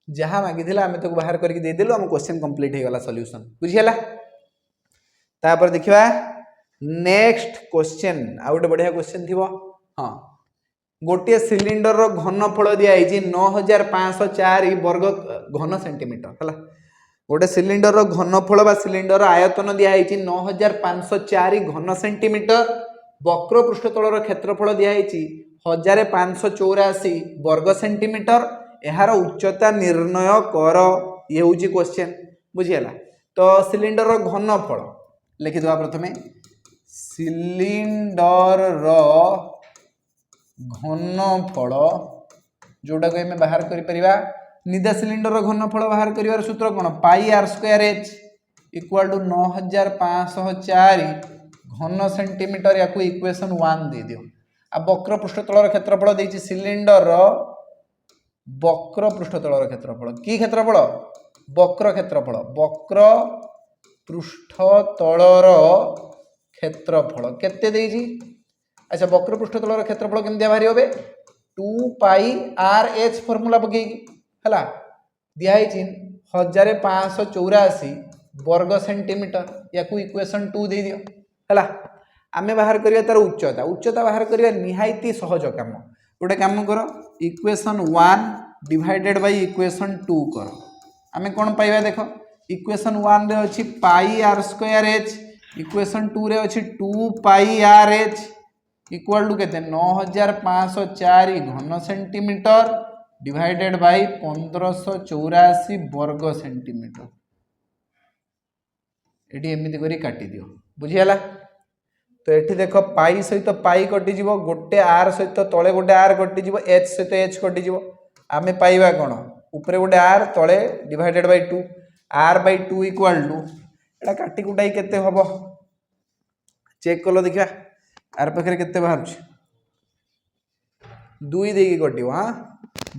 S1: जहाँ मागिथिला आमे तक बाहर करके दे देलु हम क्वेश्चन कंप्लीट हे गला सॉल्यूशन बुझियला तापर देखिबा नेक्स्ट क्वेश्चन आउट बढ़िया क्वेश्चन थिबो हां गोटे सिलिंडर रो घनफल दिया है 9504 वर्ग घन सेंटीमीटर हला गोटे सिलिंडर रो घनफल बा सिलिंडर आयतन दिया है 9504 घन सेंटीमीटर वक्र पृष्ठतल रो क्षेत्रफल दिया है 1584 वर्ग सेंटीमीटर एहार उच्चता निर्णय कर ये होची क्वेश्चन बुझियला तो सिलिंडर रो घनफल लिखि दवा प्रथमे सिलिंडर रो घनफल जोटा को हमें बाहर करि परिबा निदा सिलिंडर रो घनफल बाहर करिवार सूत्र कोन pi r square h equal to 9504 घन सेंटीमीटर या को इक्वेशन 1 दे दियो आ वक्र पृष्ठतल रो क्षेत्रफल देछि सिलिंडर रो वक्र पृष्ठतल रो क्षेत्रफल की क्षेत्रफल वक्र पृष्ठतल रो क्षेत्रफल केते देछि अच्छा वक्र पृष्ठतल रो क्षेत्रफल केमते बाहरी होबे 2 पाई आर एच फार्मूला पके हला दिया है 1584 वर्ग सेंटीमीटर या को इक्वेशन 2 दे दियो हला आमे बाहर करिया तार उच्चता बाहर करिया निहायती सहज काम गोटे काम करो इक्वेशन 1 डिवाइडेड बाय इक्वेशन 2 करो आमे कोन पाइबा देखो इक्वेशन 1 रे अछि पाई आर स्क्वायर एच इक्वेशन 2 रे अछि 2 pi r H equal to केते 9504 घन सेंटीमीटर डिवाइडेड बाय 1584 वर्ग सेंटीमीटर एटी एमती करी काटी दियो बुझीगला। तो ये देख पाई सहित पाई कटिज गोटे आर सहित तले गोटे आर कटिज एच सहित एच कटिज आम पाइबा कौन उपरे गोटे आर तले divided by 2 r by 2 equal to एटा काटी कुटाई केते हबो चेक कलो देखा आर पाखे केते बाहर 2 देकी कटिव हाँ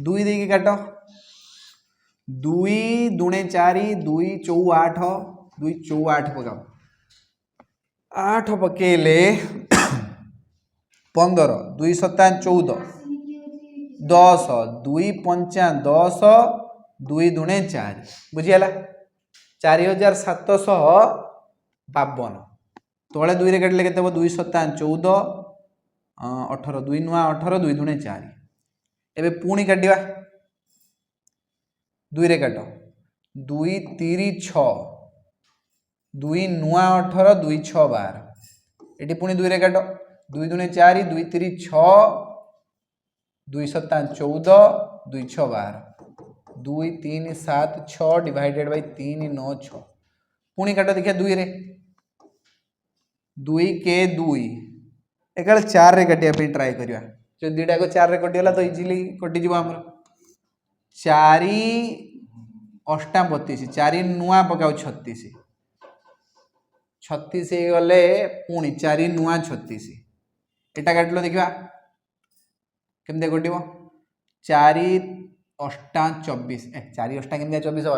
S1: 2 देकी काट 2 दुणे 4 2 चौ 8 2 चौ 8 पकाओ 8 पकेले 15 2 सता 14 10 2 पंचा 10 2 दुणे 4 बुझीगला 4752 तले 2 रे काटिले केते 2 सता 14 18 2 नुआ 18 2 दुणे 4 एबे पुणी काटिबा 2 रे काट 2 3 6 2 नुआ 18 2 6 12 एटी पुणी 2 रे काट 2 दुणे 4 2 3 6 2 सता 14 2 6 12 2 3 7 6 डिवाइडेड बाय 3 9 6 पुणी काट देखिए 2 रे 2 के 2 एक 4 रे काटिया ट्राए करिया जो दुटा को 4 रे कटिगला तो इजिली कटिज आमर 4 अष्टा 32 4 नुआ पकाओ 36 36 गले पुणी 4 नुआ 36 एटा काटलो देखा केमते कटिव 4 अष्टा 24 4 अष्टा केमते 24 हो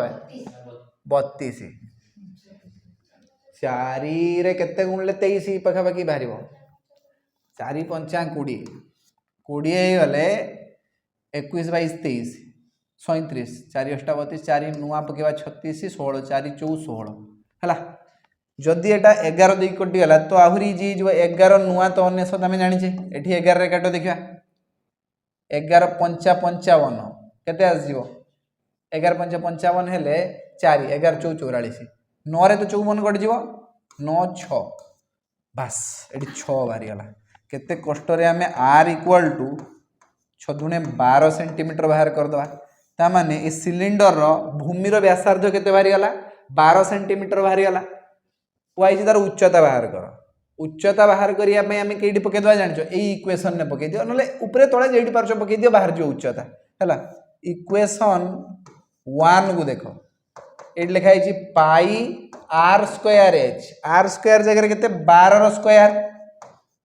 S1: 32 4 रे केते गुणले 23 पाखापाखि बाहर 4 पंचा 20 20 गले 21 22 23 37 4 अष्टा 32 4 नुआ पकेवा 36 16 4 चौ 16 है जदि एटा 11 दी कटिगला तो आहुरी जी जो 11 नुआ तो 19 आम जाचे ये 11 रे काट देखा 11 पंचा 55 केते आसो 11 पंचा 55 हेले 4 11 चौ 44 9 रे तो 54 कटिज 9 6 बास ये 6 बाहरी गला केते कष्ट रे आम आर इक्वाल टू 6 दुणे 12 सेंटीमीटर बाहर करदे तामाने ए सिलिंडर भूमिर व्यासार्ध केते बाहरी गला 12 सेंटीमीटर बाहरी गला वाइज तार उच्चता बाहर कर उच्चता बाहर करिया पे आमे केडी पके दवा जानछो एई इक्वेशन ने पके दियो नले ऊपरे तळे जेडी पारछो पके दियो बाहर जो उच्चता हैला इक्वेशन 1 को देखो एडी लिखा है पाई आर स्क्वायर जगह केते 12 रो स्क्वायर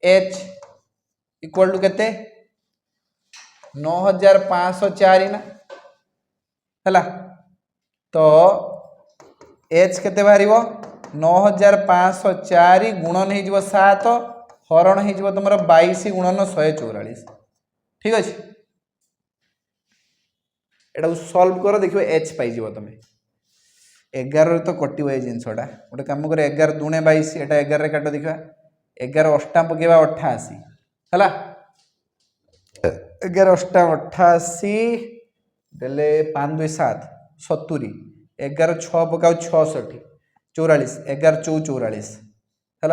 S1: एच इक्वल टू केते 9504 ना हैला तो एच केते बाहरिबो 9504 गुणन हो 7 हरण हो तुम 22 गुणन 144 ठीक अच्छे एटा सॉल्व कर देखिए एच पाई तुम 11 तो कटो ये जिनसा गोटे कम कर 11 दुणे 22 एटा 11 काट देखा 11 अष्टा पकेबा 88 है 11 अष्टा 88 देले 5 2 7 70 11 6 पकाओ 66 44 11 चौ 44 है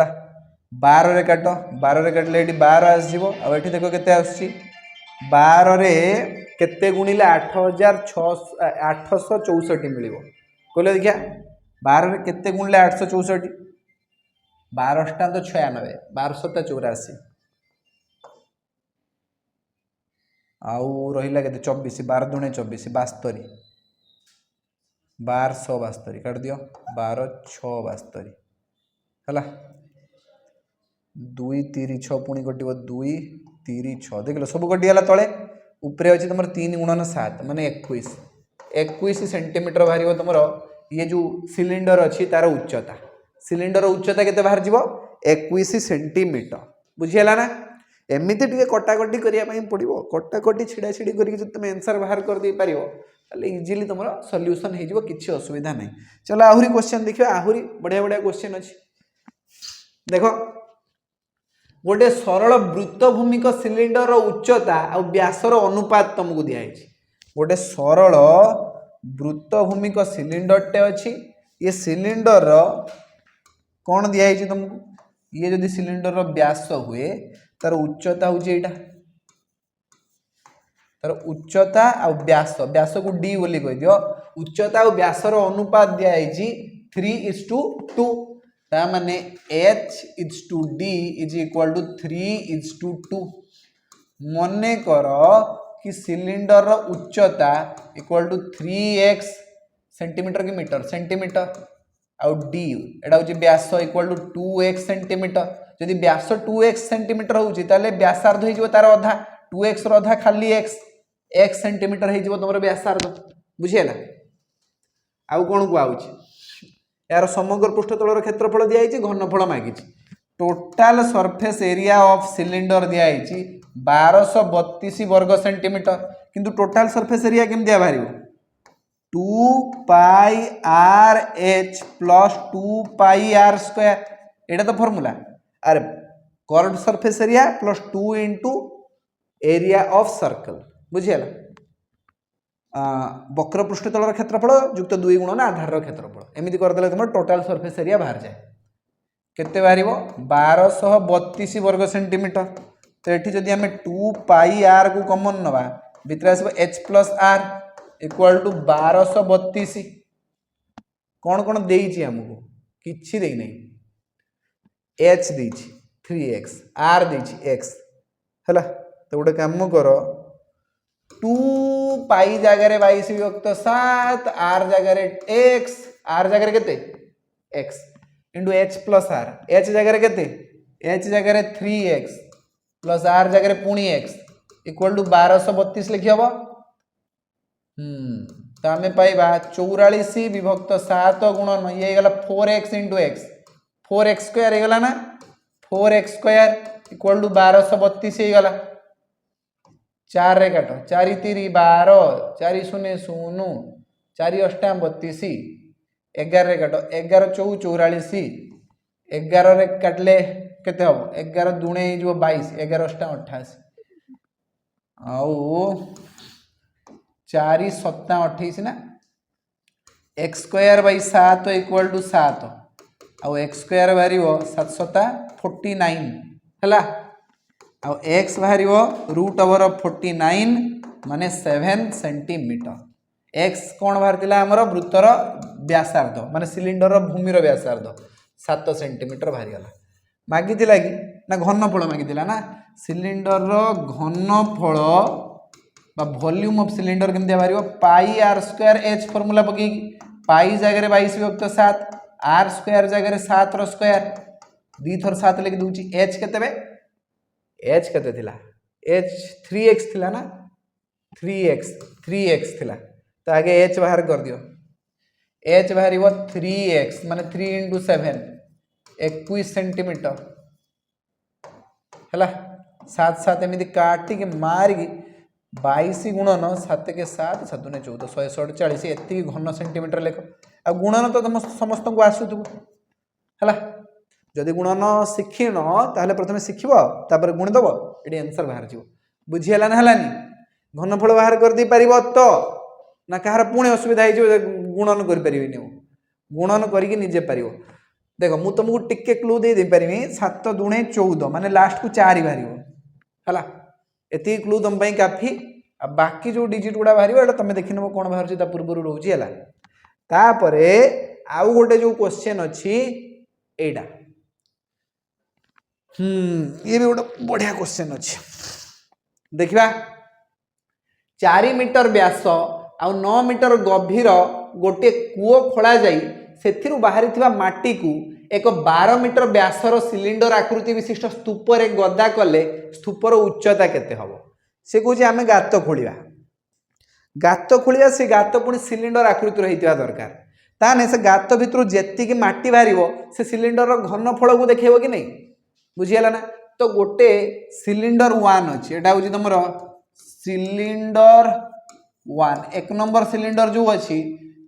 S1: 12 रे काट 12 रे काटले 12 आसो आ देख के 12 रे केते गुणिले 8,864 मिल कहले देखिया 12 रे केते गुणिले 864 12 टा तो 96 12 7 84 आउ रहिला केते 24 12 दुणे 24 72 12 6 72 काट दियो 12 6 72 है 2 3 6 पुणी कटिव 2 3 6 देख लो सब कटिगला तले उपरे अच्छे तुम 3 गुणन 7 माने 21 सेंटीमीटर बाहर तुम ये जो सिलिंडर अच्छी तार उच्चता सिलिंडर उच्चता केते बाहर जीवो 21 सेंटीमीटर बुझीगला ना एमती टे कटाकटी करने पड़ो कटाकटी छिड़ा छिड़ी करके तुम आंसर बाहर कर दे पार इजिली तुम सल्यूशन हो किसी असुविधा नहीं। चलो आहरी क्वेश्चन देखिए आहरी बढ़िया बढ़िया क्वेश्चन अच्छी देख गोटे सरल वृत्तभूमिक सिलिंडर उच्चता और व्यासर अनुपात तुमको दिखाई गोटे सरल वृत्तभूमिक सिलिंडर टे अच्छी ये सिलिंडर कौन दिखाई तुमको ये जदि सिलिंडर व्यास हुए तार उच्चता हूँ यहाँ तार उच्चता आ व्यास व्यास को डी बोली कह दियो उच्चता और व्यासर अनुपात दिखाई 3:2 ता माने h/d इज इक्वल टू 3:2 मने कर कि सिलिंडर रो उच्चता इक्वल टू 3x सेंटीमीटर की मीटर सेंटीमीटर आउ डी एटा होची व्यास इक्वल टू 2x सेंटीमीटर जदि व्यास 2x सेंटीमीटर होची ताले व्यासार्ध हो जिवो तार अधा 2x रो अधा खाली x सेंटीमीटर हो जिवो तमरो व्यासार्ध बुझियला आउ कोन को आउची यार समग्र पृष्ठतलर क्षेत्रफल दिया है घनफल मागी total surface area of cylinder दिया है 1232 वर्ग सेंटीमीटर किंतु टोटाल सरफेस एरिया केम दिया बाहर 2 pi r h plus 2 pi r square एटा तो फॉर्मूला अरे curved surface area plus 2 into area of circle बुझियला वक्र पृष्ठतलर क्षेत्रफल युक्त 2 गुणन आधार क्षेत्रफल एमती करदेले तुम टोटाल सरफेस एरिया बाहर जाए केते बाहर 1232 वर्ग सेंटीमीटर तो ये जदि आम 2 पाई आर को कॉमन नवा भितर आस h plus r equal to 1232 कौन कौन देइछि हमको किछि देई नहीं एच देइछि 3x आर देइछि x हला तो गोटे काम करो 2 पाई जगह 22 विभक्त 7 आर जगह x आर जगह केते x इंटू h प्लस आर h जगह केते h जगह 3x प्लस आर जगह पुणी x इक्वल टू 1232 लिखि हबो तो आम पाइबा 44 विभक्त 7 गुणन ये गला 4x into x 4x square हो गला ना 4x स्क्वायर इक्वल टू 1232 हो गला 4 रे काट 4 3 12 4 0 0 4 8 32 11 रे काट 11 4 44 11 रे काटले केते हम 11 दुणे जो 22 11 8 28 आउ 4 7 28 ना x square by 7 equal to 7 आउ एक्स स्क्वायर बाहर 7 7 49 है आउ एक्स बाहर रूट ओवर 49 माने 7 सेंटीमीटर एक्स कौन बाहर आमर वृत्तर व्यासार्ध माने सिलिंडर भूमिर व्यासार्ध 7 सेंटीमीटर बाहरी गला मागी कि ना घनफल मागी ना सिलिंडर घनफल वॉल्यूम ऑफ सिलिंडर केमती बाहर पाई आर स्क्वायर एच फॉर्मूला पकई पाई जगह 22 विभक्त 7 आर स्क्वायर जगह 7 रो स्क्वायर 2 थर 7 लिखि दूची एच केते एच केते थिला एच 3x थिला ना 3x थिला तो आगे एच बाहर कर दियो एच बाहर 3x माने 3 इंटू 7 21 सेंटीमीटर है 7 7 एमती काटिक मारिकी 22 गुणन 7 के 7 7 ने 14 147 एति घन सेंटीमीटर लेख आ गुणन तो तुम समस्त को आसुथु है जदि गुणन शिखिन ताहले प्रथम शिखब तापर गुणी दब ये आंसर बाहर जीव बुझीला ना हलानी घनफल बाहर कर दी पारिबो तो ना कहार पुणे असुविधा हो गुणन कर परिबेनी गुणन करिक निजे पारिबो देखो मु तुमको टिके क्लू दे दे परिबी 7 दुणे 14 माने लास्ट को 4 बाहरिबो हला एति क्लू तुम काफी आ बाकी जो डिजिट गुड़ा बाहर तुम देखी नब कौन बाहर पूर्व रोचे है तापरे आउ गोटे जो क्वेश्चन अच्छी एटा ये भी गोटे बढ़िया क्वेश्चन अच्छी देखा 4 मीटर व्यास आउ 9 मीटर गभीर गोटे कूओ खोला जाई से बाहरी माटी को एक 12 मीटर व्यासर सिलिंडर आकृति विशिष्ट स्तूप गदा कले स्तूपर उच्चता केते हबो से कहूँ आम गात खोलिया से गात पुणी सिलिंडर आकृति रही दरकार ताने से गात भितर जेतिक माटी बाहर से सिलिंडर घनफल को देखेब कि नहीं बुझीगला ना तो गोटे सिलिंडर 1 अच्छी एटा हूँ तुम सिलिंडर 1 1 नंबर सिलिंडर जो अच्छी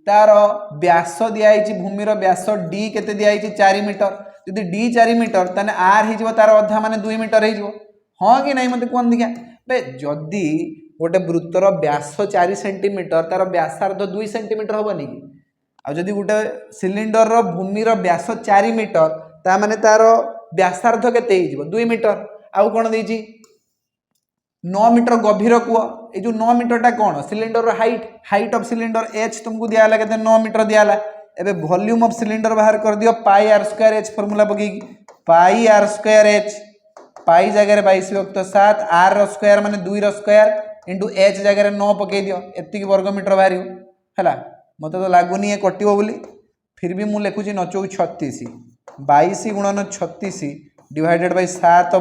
S1: तार व्यास दिखाई भूमिर व्यास डी केते दिखाई 4 मीटर जदि डी 4 मीटर ताने आर हो तार अधा माने 2 मीटर हो हाँ कि नहीं मत कौन दिखा बे जदि गोटे वृत्तर व्यास 4 सेंटीमीटर तार व्यासार्ध 2 सेंटीमीटर हेनी कि आ जदि गोटे सिलिंडर भूमिर व्यास 4 मीटर ता माने तार व्यासार्ध केते 2 मीटर आउ कौन देइछि 9 मीटर गभीर कूह ये जो 9 मीटर कौन cylinder height of cylinder H तुमको दिया के 9 मीटर दिया एबे वॉल्यूम ऑफ सिलिंडर बाहर कर दियो pi r square h formula पकई pi r square h pi जगह 22/7 आर स्क्वायर माने 2 स्क्वायर इंटू एच जगह 9 पकई दियो एतिक वर्ग मीटर बाहर है मत तो लगुनि ये कटो बोली फिर भी मुझे लिखुची 9 36 22 गुणन 36 डिवाइडेड बाय 7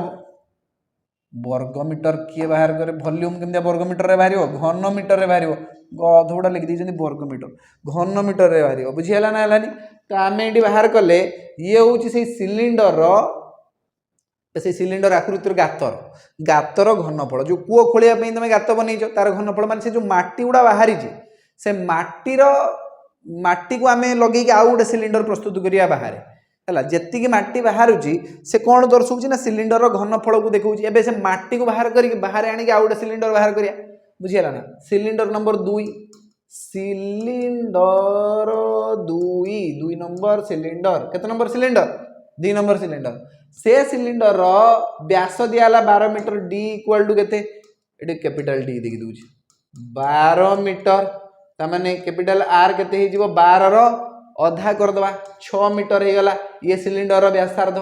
S1: वर्गमीटर किए बाहर करे वॉल्यूम केमती वर्गमीटर रे बाहर घन मीटर रे बाहर गधुड़ा लिखी दी वर्गमीटर घन मीटर रे बाहर बुझीगला ना है तो आम ये बाहर कले ये हूँ से सिलिंडर आकृतिर गातर घनफल जो कूओ खोलिया तुम गात बनईच तार घनफल मान से जो माटी गुड़ा बाहरी से माटी को आम लगे आउ गोटे सिलिंडर प्रस्तुत करिया बाहर है जी माटी बाहर से कौन दर्शाऊँ ना सिलिंडर घनफल को देखा एवं से माटी को बाहर कर बाहर आने आउ गोटे सिलिंडर बाहर करिया बुझीगला ना cylinder number 2 cylinder 2 number cylinder केते नंबर सिलिंडर 2 नंबर सिलिंडर से सिलिंडर व्यास दियाला 12 मीटर डी इक्वल टू केते एटी कैपिटल डी देखि दूची 12 मीटर तमाने कैपिटल आर केते हे जीवो 12 रो अधा कर दवा 6 मीटर हे गला ये सिलिंडर व्यासार्ध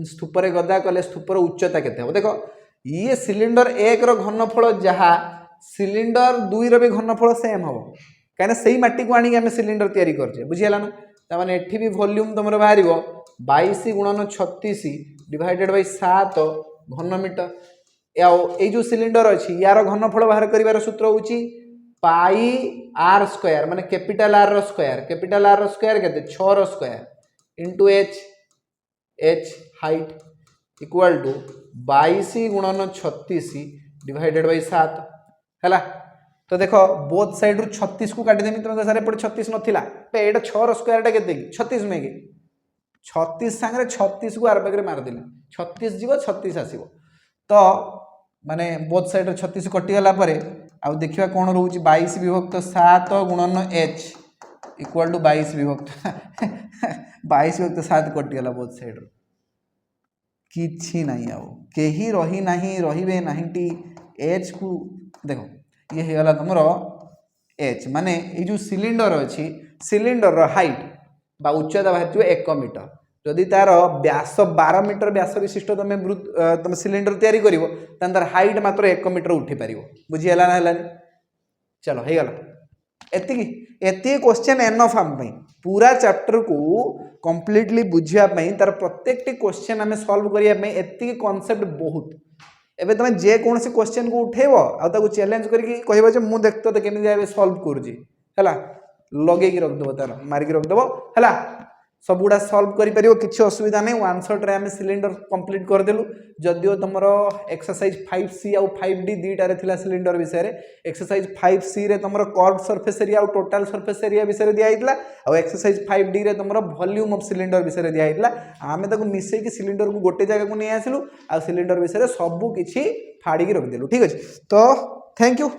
S1: स्तूपर गदा कले स्तूपर उच्चता केते हो देखो ये सिलिंडर 1 रो घनफल जहा सिलिंडर 2 रो भी घनफल सेम हो कहीं से माटी को आनी सिलिंडर तैयारी करछे बुझीगला ना तमाने एठी भी वॉल्यूम तुमर बाहर 22 गुणन 36 डिवाइडेड बाय 7 घन मीटर ये जो सिलिंडर अच्छी यार घनफल बाहर कर सूत्र हूँ पाई आर स्क्वायर माने कैपिटल आर स्क्वायर के 6 square into h height equal to 22 गुणन 36 डिवाइडेड बाय 7 है तो देख बोथ साइड रु 36 को काटिदेमी तुम सारे पड़े 36 नाला ये 6 स्क्वायर टा के 36 में 36 सांगे 36 को आर पाखे मारदेली 36 जीव 36 आसो तो माने बोथ साइड 36 कटिगला आउ देखा कौन रोच 22/7 गुणन एच इक्वल टू 22/7 कटिगला बोथ साइड किछि नहीं आउ केही रही नहीं रहिबे नहीं एच को देखो ये होगा तुम एच माने ये जो सिलिंडर अच्छी सिलिंडर हाइट बा उच्चता बाहर 1 मीटर जदि तार व्यास 12 मीटर व्यास विशिष्ट तुम सिलिंडर तैयारी करिवो तान तार हाइट मात्र 1 मीटर उठी पारिवो बुझीगला ना है चलो हो गला एति क्वेश्चन एनफ आम पूरा चैप्टर को कंप्लीटली बुझापी तार प्रत्येक क्वेश्चन आम सॉल्व करने एति कॉन्सेप्ट बहुत एबे तुम जेकोसी क्वेश्चन को उठेब आउ चैलेंज करके कहब मुझे देख तो केमी सॉल्व करुँची है लगे रखदेव तार मारिक रखदेव है सब गुड़ा सॉल्व करें किसी असुविधा नहीं वन शॉट रे आम सिलिंडर कंप्लीट करदेलु जदियो तुम एक्सरसाइज 5C आउ 5D दुईटारे थिला सिलिंडर विषय एक्सरसाइज 5C रे तुम कर्व सरफेस एरिया आउ टोटल सरफेस एरिया विषय दिखाई आउ एक्सरसाइज 5D रे तुम वॉल्यूम ऑफ सिलिंडर विषय दिखाई आम ताको मिसेक सिलिंडर को गोटे जगह को नहीं आसिलु आ सिलिंडर विषय सबू किछि फाड़ी रखदेलु ठीक अच्छे तो थैंक यू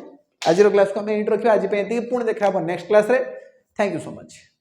S1: आज क्लास को आम ये रखा आज पुणी देखा नेक्स्ट क्लास रे थैंक यू सो मच।